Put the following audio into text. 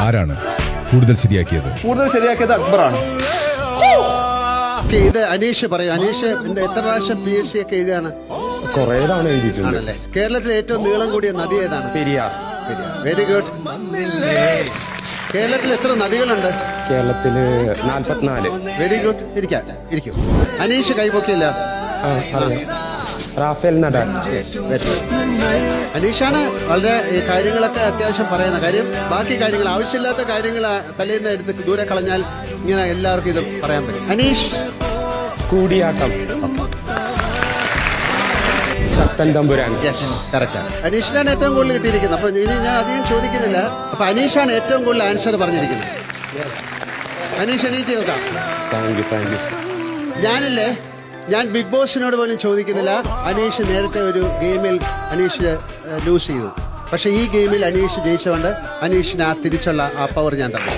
ആരാണ് കൂടുതൽ ശരിയാക്കിയത്? കൂടുതൽ ശരിയാക്കിയത് അക്ബറാണ്. ഇത് അനീഷ് പറയൂ. അനീഷ് എത്ര പ്രാവശ്യം PSC ഒക്കെ എഴുതിയാണ്? കുറേ തവണ എഴുതിയിട്ടുണ്ട്. ആണല്ലേ. കേരളത്തിലെ ഏറ്റവും നീളം കൂടിയ നദി ഏതാണ്? പെരിയാർ. Very good. കേരളത്തിൽ എത്ര നദികളുണ്ട്? കേരളത്തില് 44. Very good. ഇരിക്കൂ. അനീഷ് കൈപൊക്കിയില്ല. Rafael Nadal. അനീഷാണ് വളരെ ഈ കാര്യങ്ങളൊക്കെ അത്യാവശ്യം പറയുന്ന കാര്യം. ബാക്കി കാര്യങ്ങൾ ആവശ്യമില്ലാത്ത കാര്യങ്ങൾ തലേന്ന് എടുത്ത് ദൂരെ കളഞ്ഞാൽ ഇങ്ങനെ എല്ലാവർക്കും ഇത് പറയാൻ പറ്റും. അനീഷ് കൂടിയാട്ടം. ശക്തൻ തമ്പുരാൻ. കറക്റ്റാണ്. അനീഷിനാണ് ഏറ്റവും കൂടുതൽ കിട്ടിയിരിക്കുന്നത്. അപ്പൊ ഇനി ഞാൻ അധികം ചോദിക്കുന്നില്ല. അപ്പൊ അനീഷാണ് ഏറ്റവും കൂടുതൽ ആൻസർ പറഞ്ഞിരിക്കുന്നത്. അനീഷ് എണീറ്റ് കേൾക്കാം. Thank you. ഞാൻ ബിഗ് ബോസിനോട് പോലും ചോദിക്കുന്നില്ല. അനീഷ് നേരത്തെ ഒരു ഗെയിമിൽ അനീഷ് ലൂസ് ചെയ്തു. പക്ഷെ ഈ ഗെയിമിൽ അനീഷ് ജയിച്ചുകൊണ്ട് അനീഷിന് ആ തിരിച്ചുള്ള ആ പവർ ഞാൻ തന്നു.